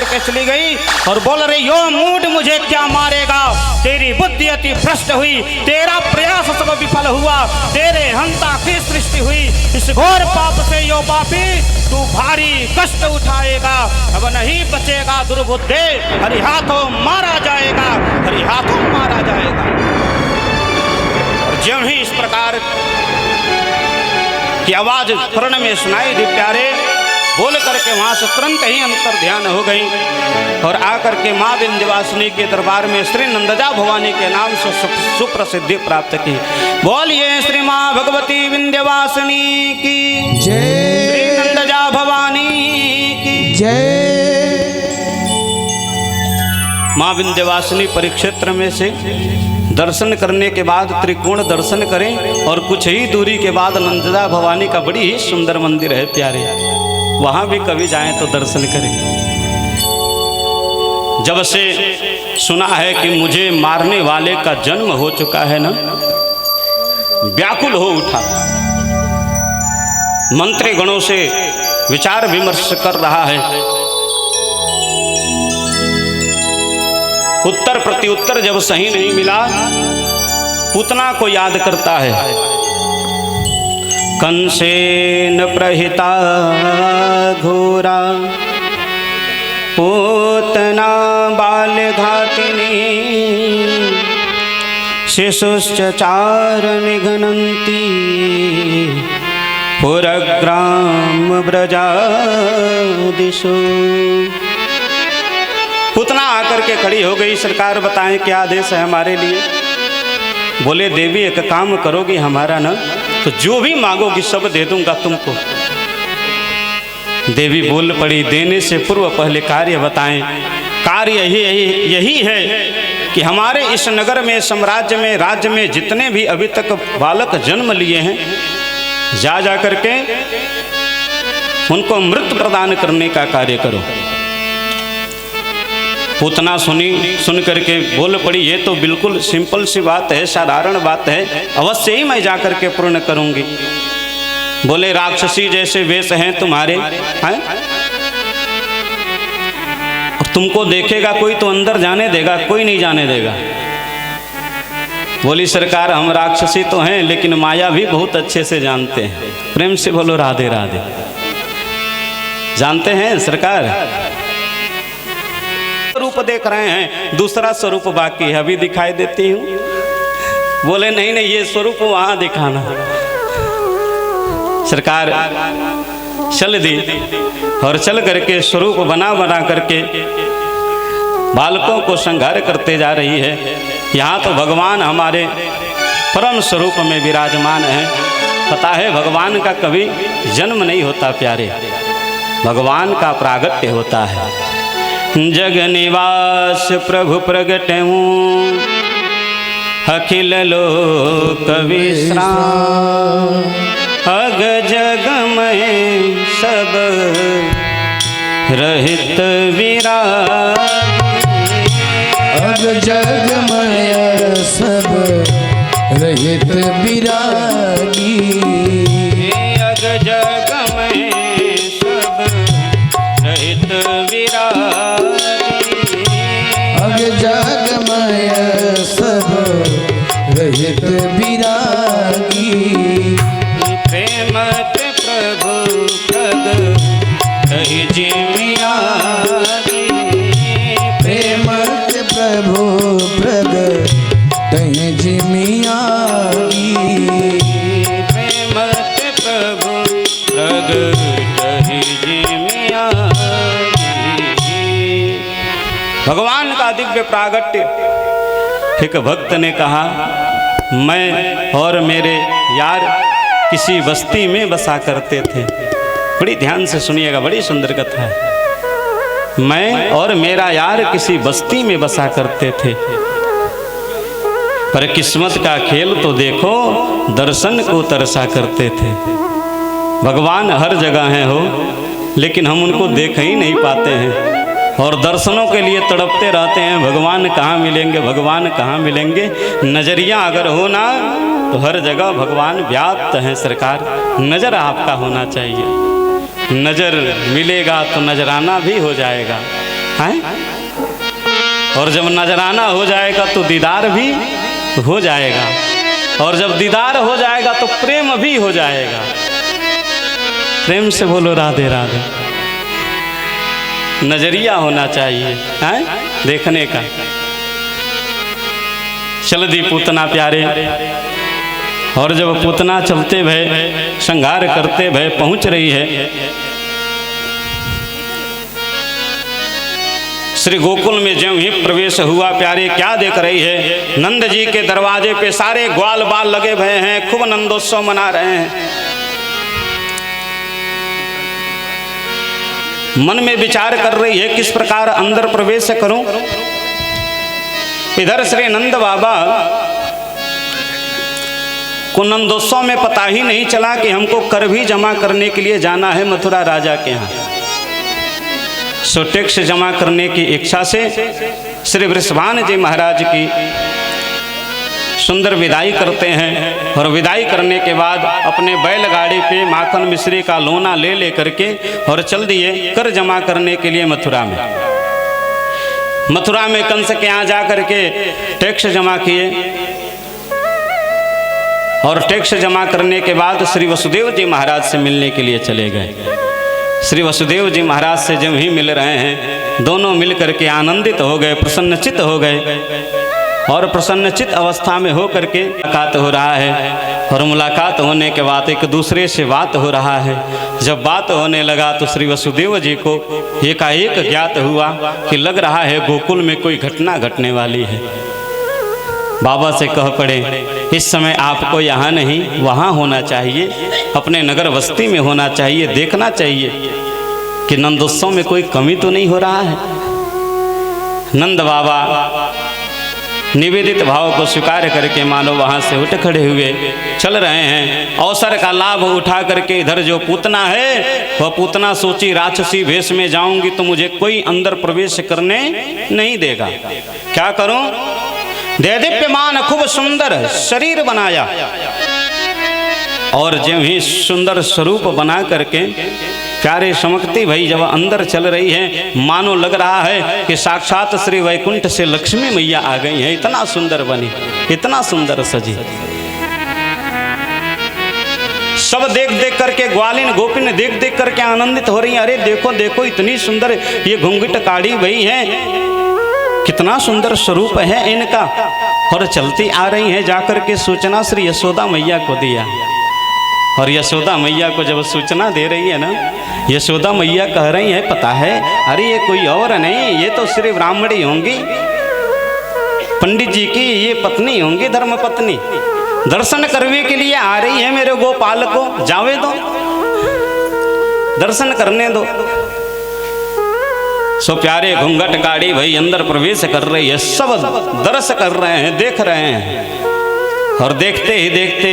करके चली गई और बोल रही, यो मूड मुझे क्या मारेगा, तेरी बुद्धि अति भ्रष्ट हुई, तेरा प्रयास सब विफल हुआ, तेरे हंता की सृष्टि हुई, इस घोर पाप से यो पापी तू भारी कष्ट उठाएगा, अब नहीं बचेगा दुर्बुद्धे, हरि हाथों मारा जाएगा, हरि हाथों मारा जाएगा। और ज्यों ही इस प्रकार की आवाज कर्ण में सुनाई दी प्यारे, बोल करके वहां से तुरंत ही अंतर ध्यान हो गई और आकर के माँ विंध्यवासिनी के दरबार में श्री नंदजा भवानी के नाम से सुप्रसिद्धि प्राप्त की। बोलिए श्री माँ भगवती विंध्यवासिनी की जय, श्री नंदजा भवानी की जय। माँ विंध्यवासिनी परिक्षेत्र में से दर्शन करने के बाद त्रिकोण दर्शन करें और कुछ ही दूरी के बाद नंदजा भवानी का बड़ी ही सुंदर मंदिर है प्यारे, वहां भी कभी जाएं तो दर्शन करें। जब से सुना है कि मुझे मारने वाले का जन्म हो चुका है ना, व्याकुल हो उठा, मंत्री गणों से विचार विमर्श कर रहा है, उत्तर प्रत्युत्तर जब सही नहीं मिला, पूतना को याद करता है। कंसेन प्रहिता घोरा पूतना बालघातिनी शिशुश्च चार निघ्नन्ति पुरग्राम ब्रजादिषु। पूतना आकर के खड़ी हो गई, सरकार बताएं क्या आदेश है हमारे लिए। बोले देवी एक काम करोगी हमारा ना, तो जो भी मांगोगी सब दे दूंगा तुमको। देवी बोल पड़ी, देने से पूर्व पहले कार्य बताएं। कार्य यही है कि हमारे इस नगर में, साम्राज्य में, राज्य में जितने भी अभी तक बालक जन्म लिए हैं, जा करके उनको मृत प्रदान करने का कार्य करो। पूतना सुन करके बोल पड़ी, ये तो बिल्कुल सिंपल सी बात है, साधारण बात है, अवश्य ही मैं जाकर के पूर्ण करूंगी। बोले राक्षसी जैसे वेश हैं तुम्हारे, हैं? और तुमको देखेगा कोई तो अंदर जाने देगा, कोई नहीं जाने देगा। बोली सरकार हम राक्षसी तो हैं लेकिन माया भी बहुत अच्छे से जानते हैं। प्रेम से बोलो राधे राधे। जानते हैं सरकार, रूप देख रहे हैं, दूसरा स्वरूप बाकी है, अभी दिखाई देती हूँ। बोले नहीं नहीं ये स्वरूप वहां दिखाना। सरकार चल दी और चल करके स्वरूप बना करके बालकों को संहार करते जा रही है। यहाँ तो भगवान हमारे परम स्वरूप में विराजमान है। पता है भगवान का कभी जन्म नहीं होता प्यारे, भगवान का प्रागट्य होता है। जग निवास प्रभु प्रगटऊं, अखिल लोक विश्राम, अग जग में सब रहित विरागी, अग जग में सब रहित विरागी, अग जग में सब रहित विरागी, अग जग में सब रहित विरागी। प्रेमत प्रभु प्रगटहि जिमियागी, प्रेमत प्रभु प्रगटहि जिमियागी, प्रेमत प्रभु प्रगटहि जिमियागी। भगवान का दिव्य प्रागट्य। एक भक्त ने कहा मैं और मेरे यार किसी बस्ती में बसा करते थे। बड़ी ध्यान से सुनिएगा, बड़ी सुंदर कथा है। मैं और मेरा यार किसी बस्ती में बसा करते थे, पर किस्मत का खेल तो देखो, दर्शन को तरसा करते थे। भगवान हर जगह हैं हो, लेकिन हम उनको देख ही नहीं पाते हैं और दर्शनों के लिए तड़पते रहते हैं। भगवान कहाँ मिलेंगे, भगवान कहाँ मिलेंगे। नजरिया अगर हो ना तो हर जगह भगवान व्याप्त हैं सरकार। नज़र आपका होना चाहिए, नज़र मिलेगा तो नजराना भी हो जाएगा। हैं? और जब नजराना हो जाएगा तो दीदार भी हो जाएगा, और जब दीदार हो जाएगा तो प्रेम भी हो जाएगा। प्रेम से बोलो राधे राधे। नजरिया होना चाहिए हैं देखने का। चल दी पूतना प्यारे, और जब पूतना चलते भय श्रृंगार करते भय पहुंच रही है श्री गोकुल में। ज्यों ही प्रवेश हुआ प्यारे, क्या देख रही है? नंद जी के दरवाजे पे सारे ग्वाल बाल लगे भय हैं, खूब नंदोत्सव मना रहे हैं। मन में विचार कर रही है किस प्रकार अंदर प्रवेश करूं। इधर श्री नंद बाबा को नंदोत्सव में पता ही नहीं चला कि हमको कर भी जमा करने के लिए जाना है मथुरा राजा के यहाँ। सो टैक्स जमा करने की इच्छा से श्री वृषभान जी महाराज की सुंदर विदाई करते हैं, और विदाई करने के बाद अपने बैलगाड़ी पे माखन मिश्री का लोना ले करके और चल दिए कर जमा करने के लिए मथुरा में। मथुरा में कंस के यहाँ जा करके टैक्स जमा किए, और टैक्स जमा करने के बाद श्री वसुदेव जी महाराज से मिलने के लिए चले गए। श्री वसुदेव जी महाराज से जब ही मिल रहे हैं, दोनों मिल करके आनंदित हो गए, प्रसन्नचित हो गए, और प्रसन्नचित अवस्था में हो करके मुलाकात हो रहा है। और मुलाकात होने के बाद एक दूसरे से बात हो रहा है। जब बात होने लगा तो श्री वसुदेव जी को एकाएक ज्ञात हुआ कि लग रहा है गोकुल में कोई घटना घटने वाली है। बाबा से कह पड़े, इस समय आपको यहाँ नहीं वहाँ होना चाहिए, अपने नगर बस्ती में होना चाहिए, देखना चाहिए कि नंदोत्सव में कोई कमी तो नहीं हो रहा है। नंद बाबा निवेदित भाव को स्वीकार करके मानो वहाँ से उठ खड़े हुए चल रहे हैं। अवसर का लाभ उठा करके इधर जो पूतना है वह पूतना सोची, राक्षसी वेश में जाऊंगी तो मुझे कोई अंदर प्रवेश करने नहीं देगा, क्या करूं? देदीप्यमान खूब सुंदर शरीर बनाया, और जब ही सुंदर स्वरूप बना करके प्यारे चमकती भाई जब अंदर चल रही है, मानो लग रहा है कि साक्षात श्री वैकुंठ से लक्ष्मी मैया आ गई है। इतना सुंदर बनी, इतना सुंदर सजी। सब देख देख करके ग्वालिन गोपिन देख देख करके आनंदित हो रही है। अरे देखो देखो इतनी सुंदर ये घूंघट काढ़ी भई है, कितना सुंदर स्वरूप है इनका। और चलती आ रही है, जाकर के सूचना श्री यशोदा मैया को दिया। और यशोदा मैया को जब सूचना दे रही है ना, यशोदा मैया कह रही है, पता है अरे ये कोई और नहीं, ये तो श्री ब्राह्मणी होंगी, पंडित जी की ये पत्नी होंगी, धर्म पत्नी। दर्शन करने के लिए आ रही है मेरे गोपाल को, जावे दो, दर्शन करने दो। सो प्यारे घूंघट काढ़ी भाई अंदर प्रवेश कर रही है, सब दर्श कर रहे हैं, देख रहे हैं। और देखते ही देखते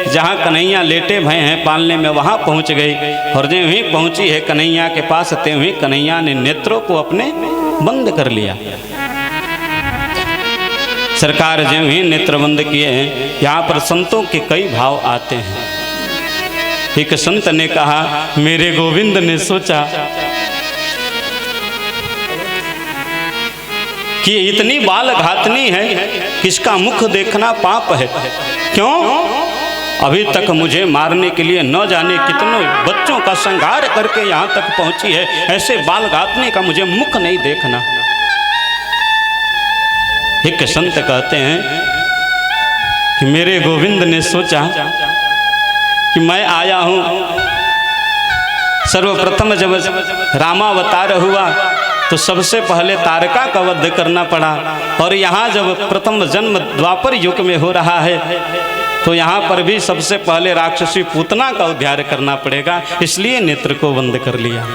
जहाँ कन्हैया लेटे भय हैं पालने में, वहाँ पहुँच गई। और जब ही पहुँची है कन्हैया के पास, त्यों ही कन्हैया ने नेत्रों को अपने बंद कर लिया। सरकार जब ही नेत्र बंद किए हैं, यहाँ पर संतों के कई भाव आते हैं। एक संत ने कहा, मेरे गोविंद ने सोचा कि इतनी बाल घातनी है कि इसका मुख देखना पाप है। क्यों? अभी तक मुझे मारने के लिए न जाने कितनों बच्चों का संहार करके यहाँ तक पहुँची है, ऐसे बाल घातने का मुझे मुख नहीं देखना। एक संत कहते हैं कि मेरे गोविंद ने सोचा कि मैं आया हूँ, सर्वप्रथम जब रामावतार हुआ तो सबसे पहले तारका का वध करना पड़ा। और यहाँ जब प्रथम जन्म द्वापर युग में हो रहा है तो यहाँ पर भी सबसे पहले राक्षसी पूतना का उद्धार करना पड़ेगा, इसलिए नेत्र को बंद कर लिया।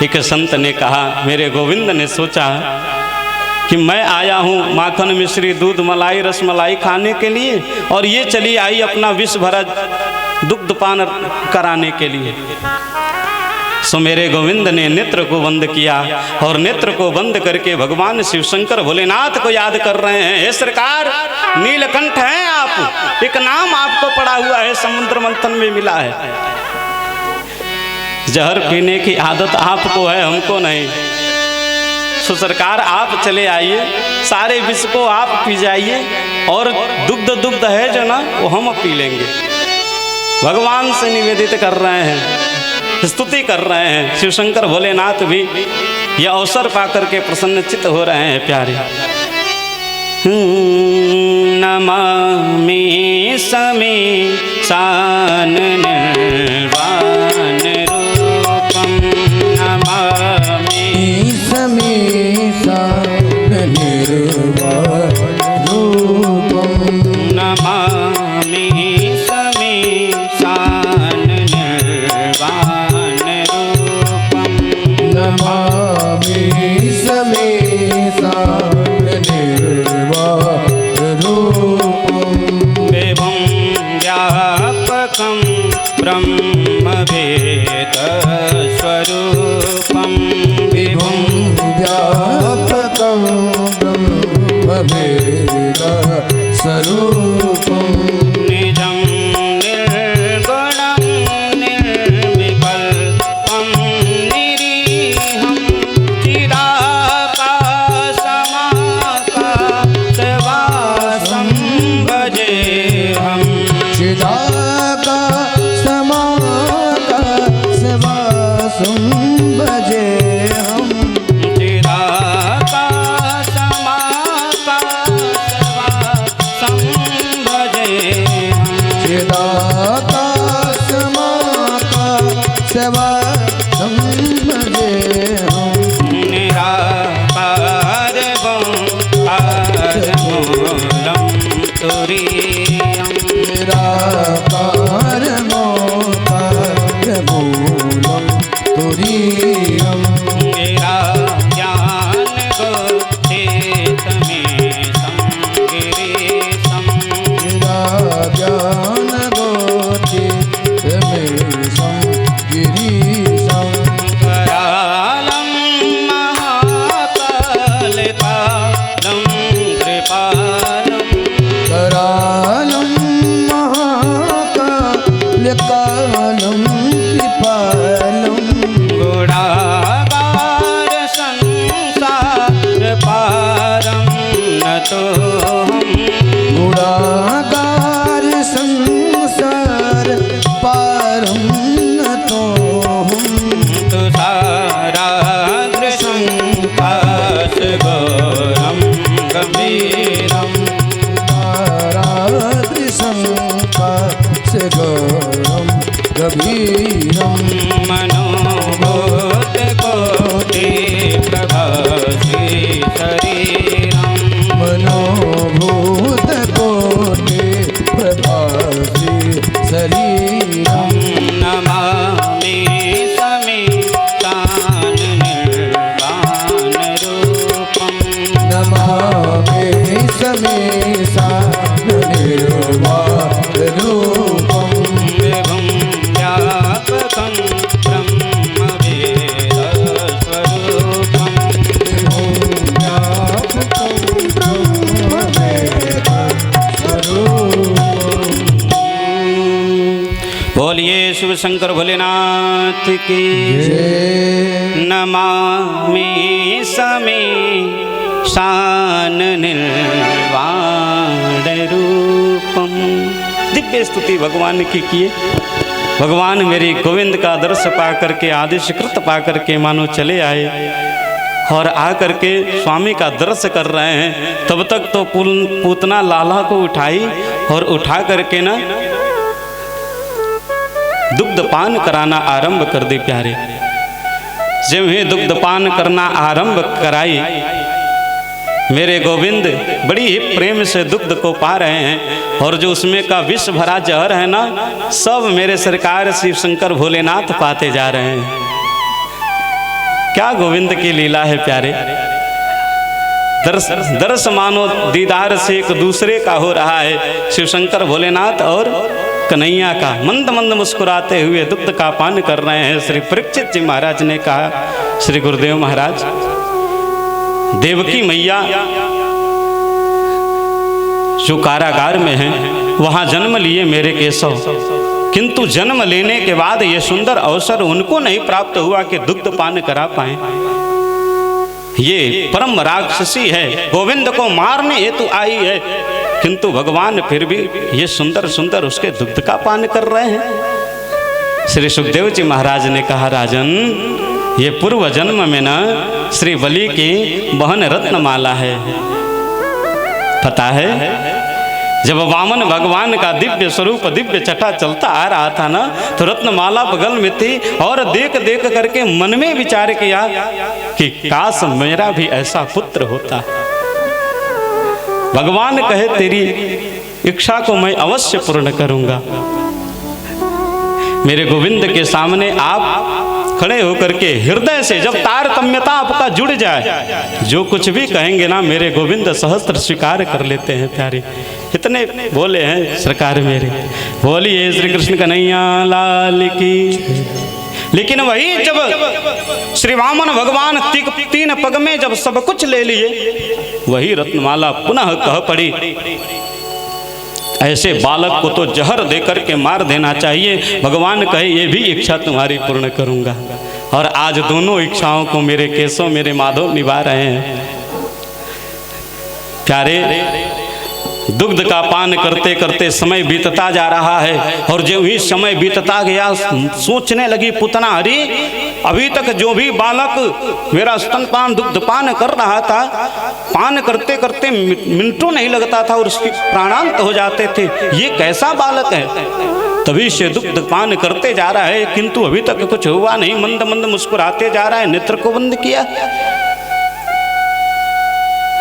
एक संत ने कहा, मेरे गोविंद ने सोचा कि मैं आया हूँ माखन मिश्री दूध मलाई रसमलाई खाने के लिए, और ये चली आई अपना विष भरा दुग्ध पान कराने के लिए। सो मेरे गोविंद ने नेत्र को बंद किया, और नेत्र को बंद करके भगवान शिव शंकर भोलेनाथ को याद कर रहे हैं। हे सरकार, नीलकंठ हैं आप, एक नाम आपको पड़ा हुआ है, समुद्र मंथन में मिला है। जहर पीने की आदत आपको है, हमको नहीं। सो सरकार आप चले आइए, सारे विष को आप पी जाइए और दुग्ध है जो ना वो हम पी लेंगे। भगवान से निवेदित कर रहे हैं, स्तुति कर रहे हैं। शिव शंकर भोलेनाथ भी यह अवसर पाकर के प्रसन्नचित्त हो रहे हैं प्यारे। नमामि समीशान निर्वाण रूपम, नमामि समीशान निर्वाण रूपम, नमामि समीशान निर्वाण रूपम, नमामि समीशान विभुं व्यापकं ब्रह्मवेदस्वरूपं, विभुं व्यापकं ब्रह्मवेदस्वरूपं, निजं निर्गुणं निर्विकल्पं निरीहं चिदाकाशमाकाशवासं भजेऽहम्। चिदाकाशमाकाशवासं भजेऽहम्, चिदाकाशमाकाशवासं भजेऽहम्। चिदाकाशमाकाशवासं भजेऽहम्, निराकारं तुरीयम्, निराकारमोकारमूलं तुरीयम्, निराज्ञानगोचेतमेशं गिरीशं, निराज्ञानगोचेतमेशं गिरीशम्, करालं महाकालिकालं कृपालं, करालं महाकाल्यकालं कृपालं, गुणागार संसारपारं नतोऽहम्, गुणागार संसार पारं नतोऽहम्, तुषारादृशं काशगौरं गम्भीरं, तारादृशं काशगौरं गभीरं, मनोभूतकोटिप्रभासी शरीरं, मनोभूतकोटि प्रभासी शरीरं, नमामि समीशान निर्वाण रूपं, नमामि समीशान निर्वाण रूपं, विभुं व्यापकं ब्रह्मवेदस्वरूपं, विभुं व्यापकं ब्रह्मवेदस्वरूपम्। बोलिए शिव शंकर भोलेनाथ की जय। नमामि समीशान निर्वाण रूपम। दिव्य स्तुति भगवान की किए। भगवान मेरी गोविंद का दर्श पा करके आदिशकृत पा करके मानो चले आए और आ करके स्वामी का दर्श कर रहे हैं। तब तक तो पूतना लाला को उठाई और उठा करके ना दुग्धपान कराना आरंभ कर दे प्यारे। जब ही दुग्धपान करना आरंभ कराई, मेरे गोविंद बड़ी ही प्रेम से दुग्ध को पा रहे हैं और जो उसमें का विष भरा जहर है ना, सब मेरे सरकार शिव शंकर भोलेनाथ पाते जा रहे हैं। क्या गोविंद की लीला है प्यारे। दर्श मानो दीदार से एक दूसरे का हो रहा है। शिव शंकर भोलेनाथ और कन्हैया का मंद मंद मुस्कुराते हुए दुग्ध का पान कर रहे हैं। श्री परीक्षित जी महाराज ने कहा, श्री गुरुदेव महाराज, देवकी मैया जो कारागार में हैं, वहां जन्म लिए मेरे केशव, किंतु जन्म लेने के बाद यह सुंदर अवसर उनको नहीं प्राप्त हुआ कि दुग्ध पान करा पाए। ये परम राक्षसी है, गोविंद को मारने हेतु आई है, किंतु भगवान फिर भी ये सुंदर सुंदर उसके दुग्ध का पान कर रहे हैं। श्री सुखदेव जी महाराज ने कहा, राजन ये पूर्व जन्म में न श्री बलि की बहन रत्नमाला है। पता है जब वामन भगवान का दिव्य स्वरूप दिव्य छटा चलता आ रहा था ना, तो रत्नमाला बगल में थी और देख देख करके मन में विचार किया कि काश मेरा भी ऐसा पुत्र होता। भगवान कहे तेरी इच्छा को मैं अवश्य पूर्ण करूंगा। मेरे गोविंद के सामने आप खड़े होकर के हृदय से जब तारतम्यता आपका जुड़ जाए, जो कुछ भी कहेंगे ना मेरे गोविंद सहस्त्र स्वीकार कर लेते हैं। प्यारे इतने बोले हैं सरकार मेरे, बोलिए श्री कृष्ण कन्हैया लाल की। लेकिन वही जब श्री वामन भगवान 3 पग में जब सब कुछ ले लिए, वही रत्नमाला पुनः कह पड़ी, ऐसे बालक को तो जहर देकर के मार देना चाहिए। भगवान कहे ये भी इच्छा तुम्हारी पूर्ण करूंगा। और आज दोनों इच्छाओं को मेरे केशव मेरे माधव निभा रहे हैं। प्यारे दुग्ध का पान करते करते समय बीतता जा रहा है, और जो ही समय बीतता गया सोचने लगी पुतना, अरे अभी तक जो भी बालक मेरा स्तनपान दुग्ध पान कर रहा था, पान करते करते मिनटों नहीं लगता था और उसके प्राणांत हो जाते थे, ये कैसा बालक है? तभी से दुग्ध पान करते जा रहा है, किंतु अभी तक कुछ हुआ नहीं। मंद मंद मुस्कुराते जा रहा है, नेत्र को बंद किया।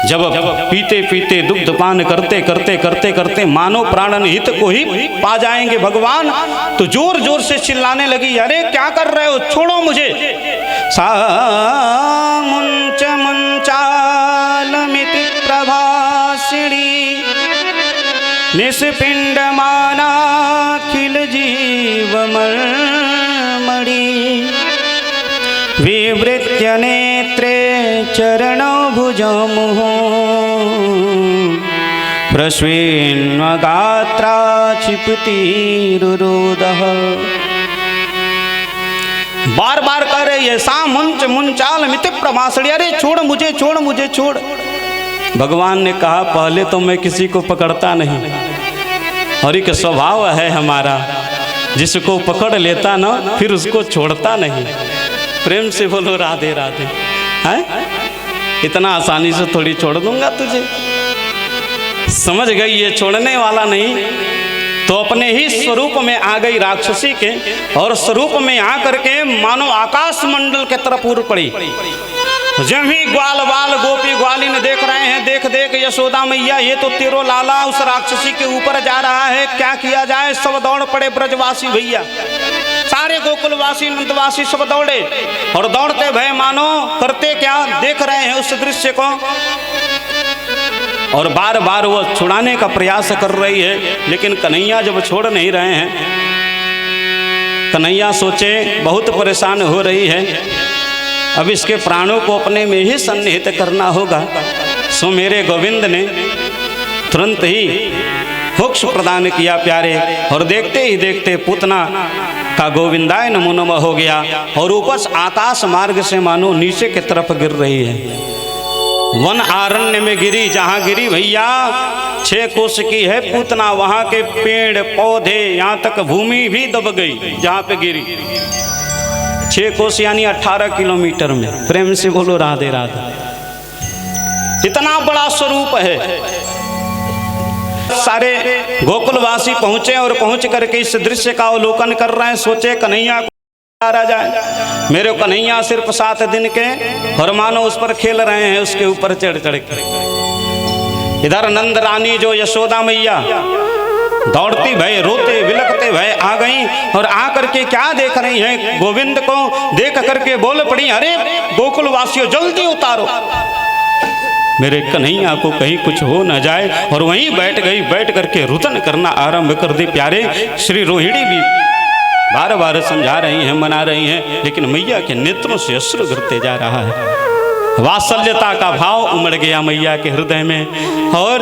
जब पीते पीते दुग्ध पान करते करते करते करते मानो प्राणन हित को ही पा जाएंगे भगवान, तो जोर जोर से चिल्लाने लगी, अरे क्या कर रहे हो, छोड़ो मुझे। सा मुंच मुंचालमिति प्रभासिणी निष्पिंड मानाखिल जीव मर्मणि विवृत्य नेत्रे चरणौ भुजमुः प्रस्वेन्वगात्रा क्षिपतिरुरोदः। बार बार कह रही है, सा मुंच मुंचाल मिति प्रभाषणी, अरे छोड़ मुझे, छोड़ मुझे, छोड़। भगवान ने कहा, पहले तो मैं किसी को पकड़ता नहीं, और एक स्वभाव है हमारा, जिसको पकड़ लेता ना फिर उसको छोड़ता नहीं। प्रेम से बोलो राधे राधे। हैं? इतना आसानी से थोड़ी छोड़ दूंगा तुझे। समझ गई ये छोड़ने वाला नहीं, तो अपने ही स्वरूप में आ गई राक्षसी के, और स्वरूप में आ करके मानो आकाश मंडल के तरफ उड़ पड़ी। जब ही ग्वाल बाल गोपी ग्वालिन देख रहे हैं, देख देख यशोदा मैया ये तो तेरो लाला उस राक्षसी के ऊपर जा रहा है, क्या किया जाए। सब दौड़ पड़े ब्रजवासी भैया, सारे गोकुलवासी नंदवासी सब दौड़े, और दौड़ते भय मानो करते क्या, देख रहे हैं उस दृश्य को, और बार बार वो छुड़ाने का प्रयास कर रही है, लेकिन कन्हैया जब छोड़ नहीं रहे हैं, कन्हैया सोचे बहुत परेशान हो रही है, अब इसके प्राणों को अपने में ही सन्निहित करना होगा। सो मेरे गोविंद ने तुरंत ही मोक्ष प्रदान किया प्यारे, और देखते ही देखते पूतना का गोविंदाय नमो नमः हो गया, और ऊपर आकाश मार्ग से मानो नीचे की तरफ गिर रही है। वन आरण्य में गिरी, जहाँ गिरी भैया 6 कोस की है पूतना, वहाँ के पेड़ पौधे यहाँ तक भूमि भी दब गई जहाँ पे गिरी। 6 कोस यानी 18 किलोमीटर में। प्रेम से बोलो राधे राधे। इतना बड़ा स्वरूप है। सारे गोकुलवासी पहुंचे, और पहुंच करके इस दृश्य का अवलोकन कर रहे हैं। सोचे कन्हैया आ जाए, मेरे कन्हैया सिर्फ 7 दिन के, और मानो उस पर खेल रहे हैं, उसके ऊपर चढ़ चढ़ के। इधर नंद रानी जो यशोदा मैया दौड़ती भय रोते विलकते भय आ गई, और आकर के क्या देख रही हैं, गोविंद को देख करके बोल पड़ी, अरे गोकुलवासियों जल्दी उतारो, मेरे कन्हैया को कहीं कुछ हो न जाए। और वहीं बैठ गई, बैठ करके रुदन करना आरंभ कर दी प्यारे। श्री रोहिणी भी बार बार समझा रही हैं, मना रही हैं, लेकिन मैया के नेत्रों से अश्रु गिरते जा रहा है। वात्सल्यता का भाव उमड़ गया मैया के हृदय में, और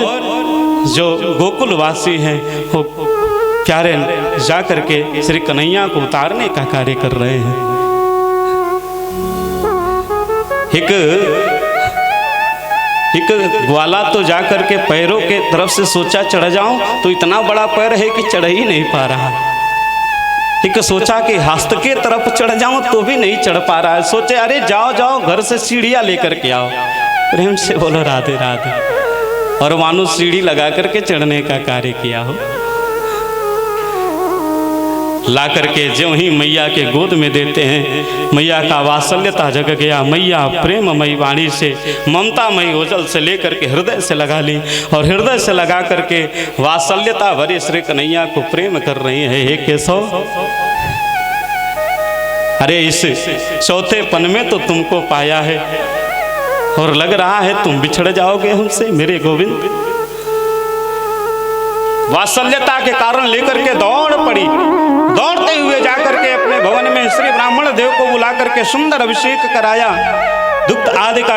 जो गोकुलवासी हैं वो प्यारे जा करके श्री कन्हैया को उतारने का कार्य कर रहे हैं। एक एक ग्वाला तो जा करके पैरों के तरफ से सोचा चढ़ जाऊं, तो इतना बड़ा पैर है कि चढ़ ही नहीं पा रहा। एक सोचा कि हस्त के तरफ चढ़ जाऊं तो भी नहीं चढ़ पा रहा है। सोचे अरे जाओ जाओ घर से सीढ़ियां लेकर के आओ। प्रेम से बोलो राधे राधे। और मानो सीढ़ी लगा करके चढ़ने का कार्य किया हो। ला करके जो ही मैया के गोद में देते हैं, मैया का वात्सल्यता जग गया। मैया प्रेममयी वाणी से, ममतामयी ओजल से लेकर के हृदय से लगा ली, और हृदय से लगा करके वात्सल्यता भरे श्री कन्हैया को प्रेम कर रही है। हे केशव, अरे इस चौथेपन में तो तुमको पाया है और लग रहा है तुम बिछड़ जाओगे हमसे मेरे गोविंद। वात्सल्यता के कारण लेकर के दौड़ पड़ी। दौड़ते हुए जाकर के अपने भवन में श्री ब्राह्मण देव को बुला करके सुंदर अभिषेक कराया, दुग्ध आदि का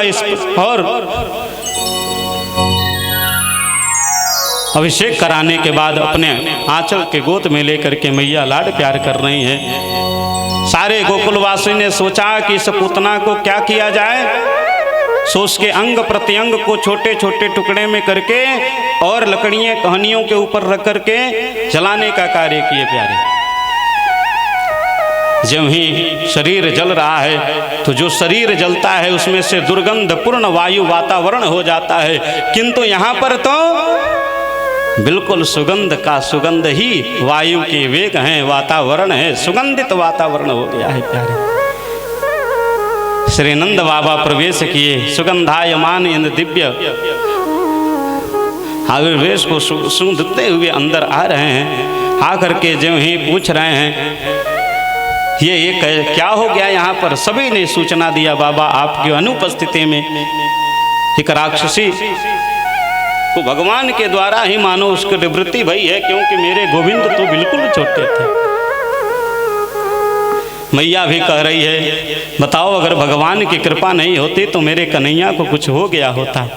और अभिषेक कराने के बाद अपने आंचल के गोद में लेकर के मैया लाड प्यार कर रही हैं। सारे गोकुलवासी ने सोचा कि इस पूतना को क्या किया जाए। सो उसके अंग प्रत्यंग को छोटे छोटे टुकड़े में करके और लकड़ियां कहानियों के ऊपर रख करके जलाने का कार्य किए प्यारे। जब ही शरीर जल रहा है तो जो शरीर जलता है उसमें से दुर्गंध पूर्ण वायु वातावरण हो जाता है, किंतु यहाँ पर तो बिल्कुल सुगंध का सुगंध ही वायु के वेग हैं, वातावरण है, सुगंधित वातावरण हो गया है प्यारे। श्री नंद बाबा प्रवेश किए, सुगंधायमान इंद्र दिव्य आविर्वेश को सूंघते हुए अंदर आ रहे हैं। आकर के जो ही पूछ रहे हैं ये क्या हो गया यहाँ पर। सभी ने सूचना दिया, बाबा आपकी अनुपस्थिति में एक राक्षसी को भगवान के द्वारा ही मानो उसकी निवृत्ति भई है, क्योंकि मेरे गोविंद तो बिल्कुल छोटे थे। मैया भी कह रही है बताओ अगर भगवान की कृपा नहीं होती तो मेरे कन्हैया को कुछ हो गया होता।